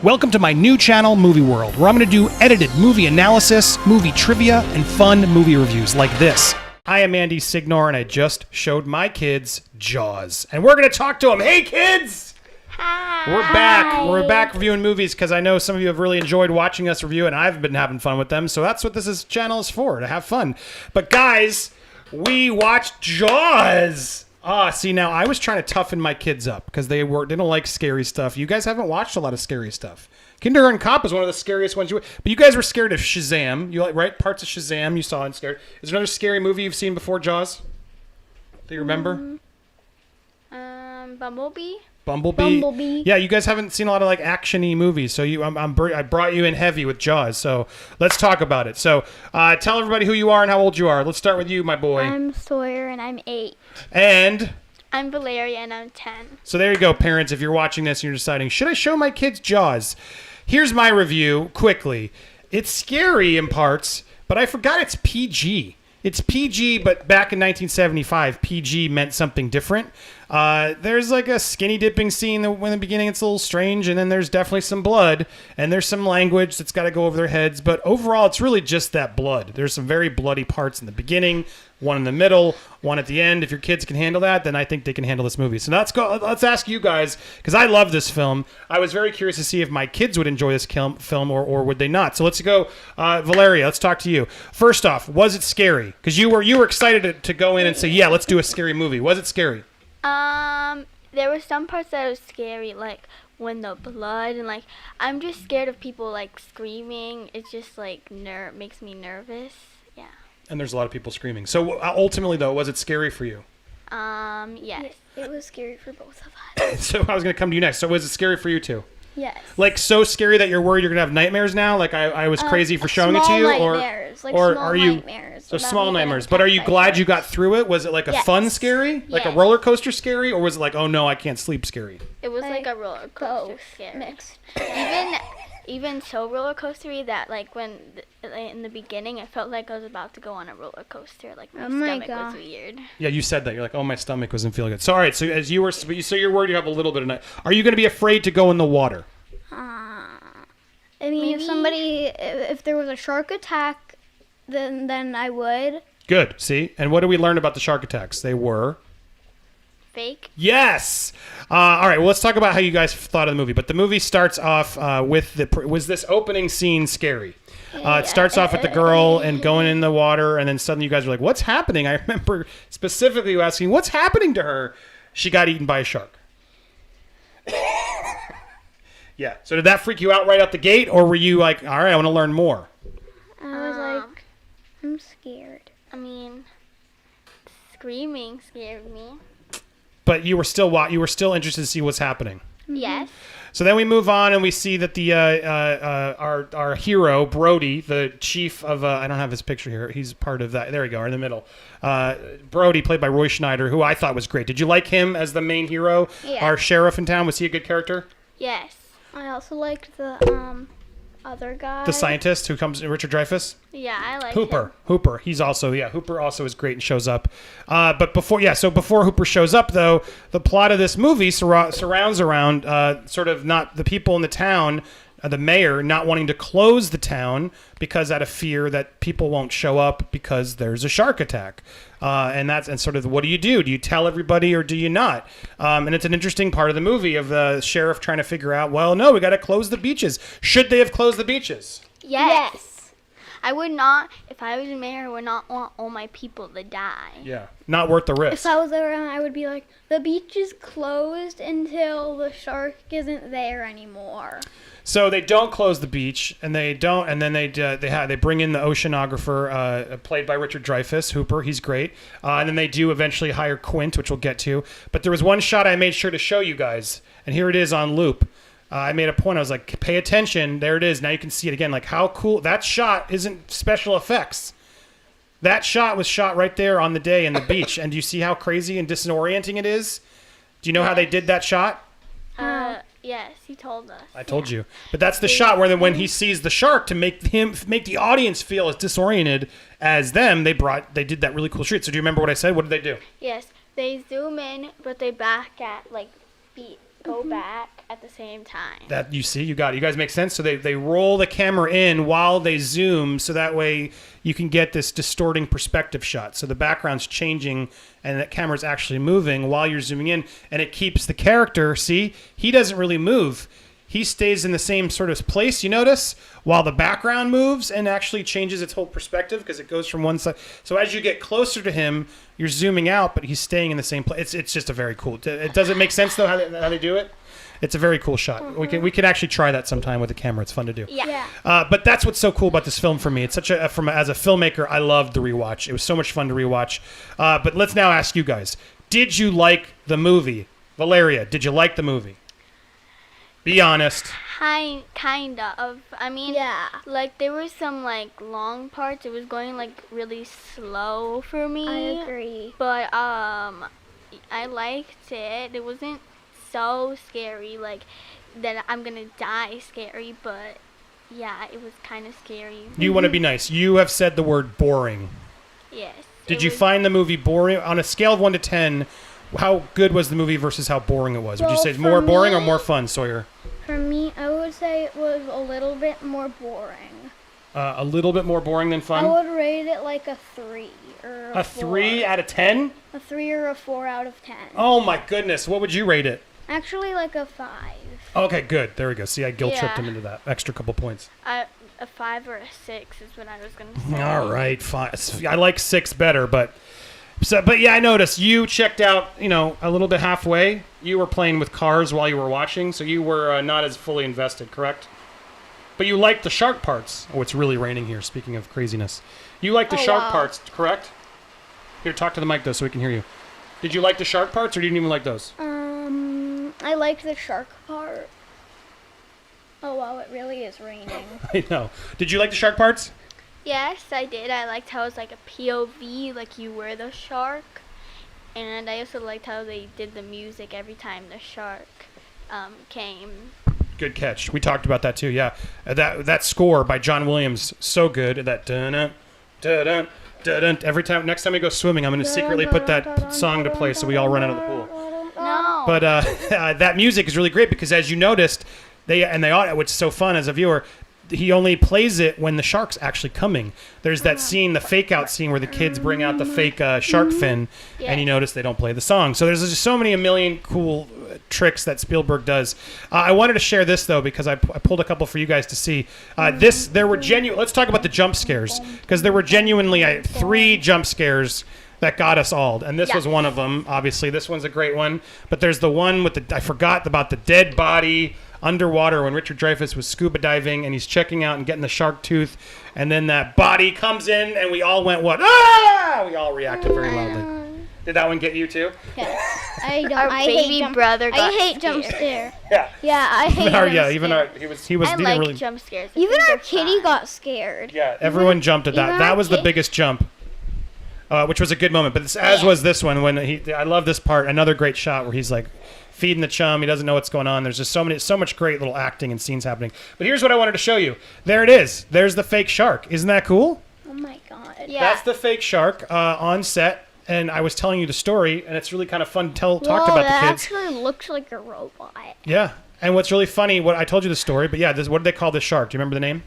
Welcome to my new channel, Movie World, where I'm going to do edited movie analysis, movie trivia, and fun movie reviews like this. I am Andy Signor, and I just showed my kids Jaws. And we're going to talk to them. Hey, kids! Hi. We're back. We're back reviewing movies because I know some of you have really enjoyed watching us review, and I've been having fun with them. So that's what channel is for, to have fun. But guys, we watched Jaws. See, now I was trying to toughen my kids up because they don't like scary stuff. You guys haven't watched a lot of scary stuff. Kindergarten Cop is one of the scariest ones but you guys were scared of Shazam. You like, right? Parts of Shazam you saw and scared. Is there another scary movie you've seen before Jaws? Do you remember? Bumblebee. Bumblebee. Yeah, you guys haven't seen a lot of like action-y movies, so I brought you in heavy with Jaws. So let's talk about it. So tell everybody who you are and how old you are. Let's start with you, my boy. I'm Sawyer and I'm 8. And I'm Valeria and I'm 10. so there you go, parents. If you're watching this and you're deciding, should I show my kids Jaws? Here's my review quickly. It's scary in parts, but I forgot it's PG. It's PG, but back in 1975, PG meant something different. There's like a skinny dipping scene in the beginning. It's a little strange, and then there's definitely some blood, and there's some language that's got to go over their heads. But overall, it's really just that blood. There's some very bloody parts in the beginning, one in the middle, one at the end. If your kids can handle that, then I think they can handle this movie. So now let's ask you guys, because I love this film. I was very curious to see if my kids would enjoy this film or would they not. So let's go, Valeria. Let's talk to you. First off, was it scary? Because you were excited to go in and say, yeah, let's do a scary movie. Was it scary? There were some parts that were scary, like when the blood and like I'm just scared of people like screaming. It's just like makes me nervous. Yeah. And there's a lot of people screaming. So ultimately, though, was it scary for you? Yes. It was scary for both of us. So I was going to come to you next. So was it scary for you too? Yes. Like so scary that you're worried you're going to have nightmares now? Like I was crazy for showing it to you? Nightmares, or are you... Nightmares So small nightmares. But are you glad you got through it? Was it like a fun scary? Like a roller coaster scary? Or was it like, oh no, I can't sleep scary? It was like a roller coaster scary. Mixed. Even so roller coastery that like when in the beginning I felt like I was about to go on a roller coaster. Like my stomach was weird. Yeah, you said that. You're like, oh, my stomach wasn't feeling good. So all right. So as you were, so you're worried you have a little bit of night. Are you going to be afraid to go in the water? I mean, if there was a shark attack, then I would. Good. See? And what did we learn about the shark attacks? They were... Fake? Yes! All right, well, let's talk about how you guys thought of the movie. But the movie starts off with was this opening scene scary? It starts off with the girl and going in the water, and then suddenly you guys are like, what's happening? I remember specifically asking, what's happening to her? She got eaten by a shark. Yeah, so did that freak you out right out the gate, or were you like, all right, I want to learn more? I was like, I'm scared. I mean, screaming scared me. But you were still interested to see what's happening. Mm-hmm. Yes. So then we move on and we see that the our hero Brody, the chief of I don't have his picture here. He's part of that. There we go, in the middle. Brody, played by Roy Schneider, who I thought was great. Did you like him as the main hero? Yeah. Our sheriff in town. Was he a good character? Yes. I also liked the other guy. The scientist who comes, Richard Dreyfuss. Yeah, I like Hooper. him. Hooper. He's also Hooper also is great and shows up. But before Hooper shows up though, the plot of this movie surrounds around sort of not the people in the town. The mayor not wanting to close the town because out of fear that people won't show up because there's a shark attack. And sort of what do you do? Do you tell everybody or do you not? And it's an interesting part of the movie of the sheriff trying to figure out, well, no, we got to close the beaches. Should they have closed the beaches? Yes. I would not, if I was a mayor, I would not want all my people to die. Yeah, not worth the risk. If I was around, I would be like, the beach is closed until the shark isn't there anymore. So they don't close the beach, and they bring in the oceanographer, played by Richard Dreyfuss, Hooper. He's great, and then they do eventually hire Quint, which we'll get to. But there was one shot I made sure to show you guys, and here it is on loop. I made a point. I was like, pay attention. There it is. Now you can see it again. Like how cool that shot isn't special effects. That shot was shot right there on the day in the beach, and do you see how crazy and disorienting it is? Do you know how they did that shot? Yes, he told us. I told you. But that's the shot where when he sees the shark, to make the audience feel as disoriented as them, they did that really cool shoot. So do you remember what I said? What did they do? Yes, they zoom in, but they go back. at the same time. That you see, you got it. You guys make sense. So they roll the camera in while they zoom, so that way you can get this distorting perspective shot. So the background's changing, and the camera's actually moving while you're zooming in, and it keeps the character. See, he doesn't really move. He stays in the same sort of place, you notice, while the background moves and actually changes its whole perspective because it goes from one side. So as you get closer to him, you're zooming out, but he's staying in the same place. It's just a very cool. It doesn't make sense though how they do it. It's a very cool shot. Mm-hmm. We can actually try that sometime with a camera. It's fun to do. Yeah. But that's what's so cool about this film for me. It's such a as a filmmaker, I loved the rewatch. It was so much fun to rewatch. But let's now ask you guys: did you like the movie, Valeria? Did you like the movie? Be honest. Kinda of. I mean, Yeah. like there were some like long parts. It was going like really slow for me. I agree. But I liked it. It wasn't so scary, like that I'm gonna die scary. But yeah, it was kind of scary. You want to be nice. You have said the word boring. Yes. Did it you was- find the movie boring? On a scale of 1 to 10, how good was the movie versus how boring it was? Would you Well, say it's for more boring or me- more fun, Sawyer? For me, I would say it was a little bit more boring. A little bit more boring than I fun? would rate it like a 3 or A 3 out of 10? A 3 or a 4 out of 10. Oh my goodness. What would you rate it? Actually, like a 5. Okay, good. There we go. See, I guilt tripped Yeah. him into that. Extra couple points. A 5 or a 6 is what I was gonna say. All right, fine. I like 6 better, but yeah, I noticed you checked out, a little bit halfway. You were playing with cars while you were watching, so you were not as fully invested, correct? But you liked the shark parts. Oh, it's really raining here, speaking of craziness. You liked the Oh, shark wow. parts, correct? Here, talk to the mic, though, so we can hear you. Did you like the shark parts, or didn't you even like those? I liked the shark part. Oh wow, it really is raining. I know. Did you like the shark parts? Yes, I did. I liked how it was like a POV, like you were the shark. And I also liked how they did the music every time the shark came. Good catch. We talked about that too. Yeah, that score by John Williams, so good. That dun dun dun. Every time, next time we go swimming, I'm going to secretly put that song to play so we all run out of the pool. No. But that music is really great because, as you noticed, which is so fun as a viewer, he only plays it when the shark's actually coming. There's that scene, the fake out scene, where the kids bring out the fake shark fin, and you notice they don't play the song. So there's just a million cool tricks that Spielberg does. I wanted to share this though because I pulled a couple for you guys to see. There were genuine. Let's talk about the jump scares because there were genuinely 3 jump scares that got us all, and this was one of them. Obviously, this one's a great one. But there's the one with I forgot about the dead body underwater when Richard Dreyfuss was scuba diving and he's checking out and getting the shark tooth, and then that body comes in and we all went what? Ah! We all reacted very loudly. Did that one get you too? Yes. I don't. Our I baby hate jump, brother I got hate jump scared. scare. Yeah. Yeah, I hate jump Even scare. he was I didn't like really. jump scares. I Even think our they're kitty fun. got scared. Yeah, everyone jumped at that. even That our was the kid- biggest jump, which was a good moment. But as was this one when I love this part. Another great shot where he's like feeding the chum. He doesn't know what's going on. There's just so much great little acting and scenes happening. But here's what I wanted to show you. There it is. There's the fake shark. Isn't that cool? Oh my god. Yeah. That's the fake shark on set. And I was telling you the story, and it's really kind of fun to talk Whoa, about that the kids. actually looks like a robot. Yeah. And what's really funny, I told you the story, but yeah, what did they call this shark? Do you remember the name?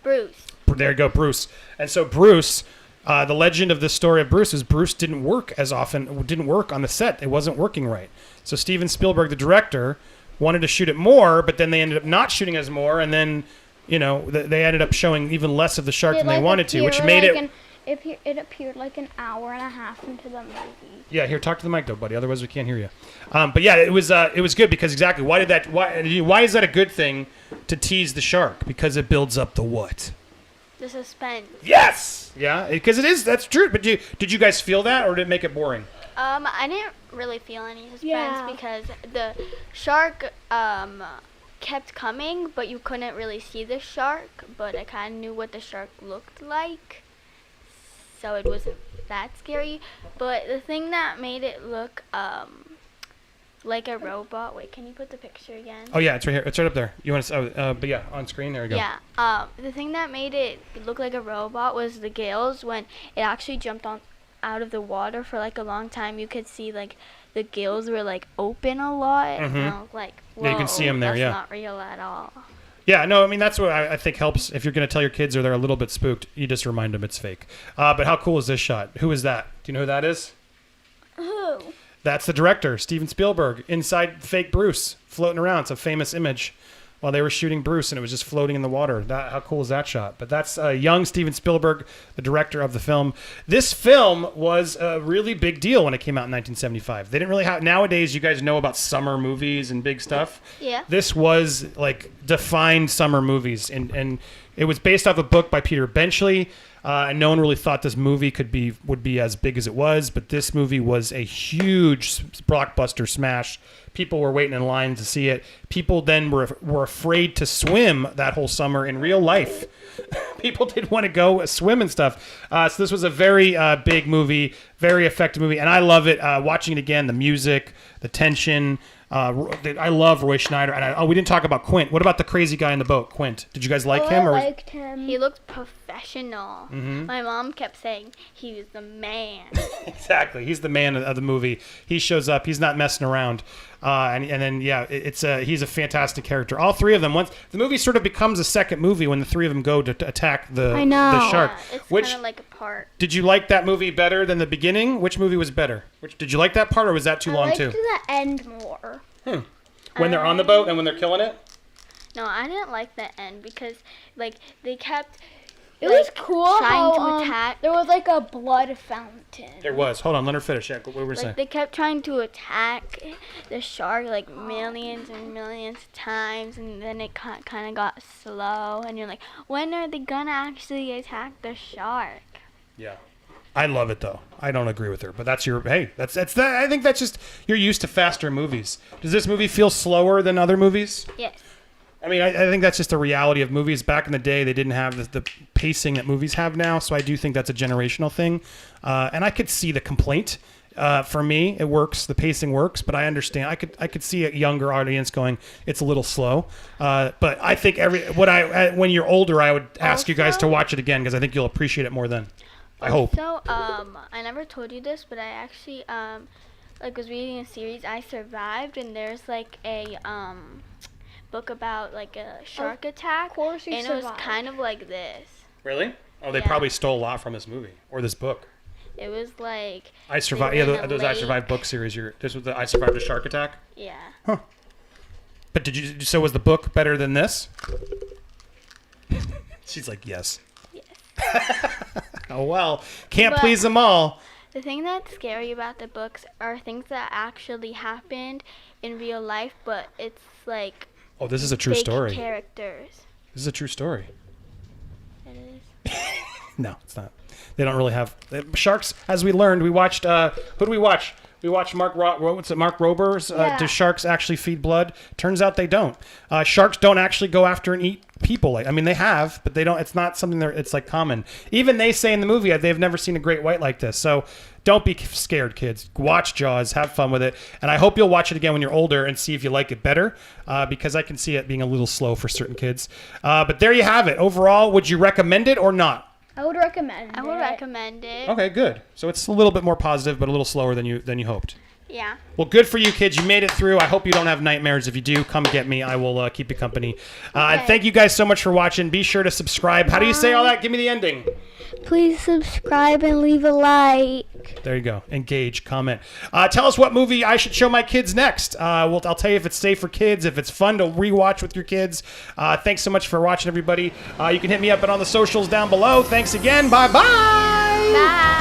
Bruce. There you go, Bruce. And so Bruce, the legend of the story of Bruce is Bruce didn't work as often, didn't work on the set. It wasn't working right. So Steven Spielberg, the director, wanted to shoot it more, but then they ended up not shooting as more, and then, they ended up showing even less of the shark than they wanted to, which made it... It appeared like an hour and a half into the movie. Yeah, here, talk to the mic though, buddy. Otherwise, we can't hear you. But yeah, it was good because exactly why is that a good thing to tease the shark? Because it builds up the what? The suspense. Yes. Yeah, because it is. That's true. But did you guys feel that, or did it make it boring? I didn't really feel any suspense Yeah. because the shark kept coming, but you couldn't really see the shark. But I kind of knew what the shark looked like, so it wasn't that scary. But the thing that made it look like a robot. Wait, can you put the picture again? Oh yeah, it's right here. It's right up there. You want to? But yeah, on screen. There you go. Yeah. The thing that made it look like a robot was the gales when it actually jumped out of the water for like a long time. You could see like the gills were like open a lot, and I was like, whoa, Yeah, you can see 'em there, that's yeah. not real at all. Yeah, no, I mean, that's what I think helps. If you're going to tell your kids or they're a little bit spooked, you just remind them it's fake. But how cool is this shot? Who is that? Do you know who that is? Who? That's the director, Steven Spielberg, inside fake Bruce, floating around. It's a famous image while they were shooting Bruce, and it was just floating in the water. How cool is that shot? But that's young Steven Spielberg, the director of the film. This film was a really big deal when it came out in 1975. They didn't really have... Nowadays, you guys know about summer movies and big stuff. Yeah. This was, like, defined summer movies, and it was based off a book by Peter Benchley. And no one really thought this movie would be as big as it was, but this movie was a huge blockbuster smash. People were waiting in line to see it. People then were afraid to swim that whole summer in real life. People didn't want to go swim and stuff. So this was a very big movie, very effective movie, and I love it. Watching it again, the music, the tension. I love Roy Schneider, and we didn't talk about Quint. What about the crazy guy in the boat, Quint? Did you guys like him? I Or liked him. He looked professional. Mm-hmm. My mom kept saying he was the man. Exactly, he's the man of the movie. He shows up. He's not messing around. And then he's a fantastic character. All three of them. Once the movie sort of becomes a second movie when the three of them go to attack the shark. Yeah, it's Which kind of like a part. did you like that movie better than the beginning? Which movie was better? Which did you like that part, or was that too I long liked too? the end more. When they're on the boat and when they're killing it. No, I didn't like the end because like they kept. It like, was cool trying how to attack. there was like a blood fountain. There was. Hold on, let her finish. Yeah, what were we saying? Like they kept trying to attack the shark like millions and millions of times, and then it kind of got slow, and you're like, when are they gonna actually attack the shark? Yeah. I love it though. I don't agree with her, but that's that's that. I think that's just you're used to faster movies. Does this movie feel slower than other movies? Yes. I mean, I think that's just the reality of movies. Back in the day, they didn't have the pacing that movies have now, so I do think that's a generational thing. And I could see the complaint. For me, it works. The pacing works, but I understand. I could see a younger audience going, it's a little slow. But I think when you're older, I would ask you guys to watch it again because I think you'll appreciate it more then. I hope. So, I never told you this, but I actually was reading a series, I Survived, and there's like a book about like a shark attack, Of course you and it was survived. kind of like this. Really? Oh, they Yeah. probably stole a lot from this movie or this book. It was like I Survived. they Yeah, were in a those I lake. Survived book series. This was the I Survived a Shark Attack. Yeah. But so was the book better than this? She's like, yes. Yes. Oh well, can't But- please them all. The thing that's scary about the books are things that actually happened in real life, but it's like Oh, this is a true fake story. characters. This is a true story. It is. No, it's not. They don't really have sharks. As we learned, we watched. Who did we watch? We watched Mark Rober's. Yeah. Do sharks actually feed blood? Turns out they don't. Sharks don't actually go after and eat people. They have, but they don't. It's not something it's like common. Even they say in the movie they've never seen a great white like this. So don't be scared, kids. Watch Jaws. Have fun with it. And I hope you'll watch it again when you're older and see if you like it better. Because I can see it being a little slow for certain kids. But there you have it. Overall, would you recommend it or not? I would recommend I would it. recommend it. Okay, good. So it's a little bit more positive, but a little slower than you hoped. Yeah. Well, good for you, kids. You made it through. I hope you don't have nightmares. If you do, come get me. I will keep you company. And thank you guys so much for watching. Be sure to subscribe. How do you say all that? Give me the ending. Please subscribe and leave a like. There you go. Engage, comment. Tell us what movie I should show my kids next. I'll tell you if it's safe for kids, if it's fun to rewatch with your kids. Thanks so much for watching, everybody. You can hit me up on the socials down below. Thanks again. Bye-bye. Bye.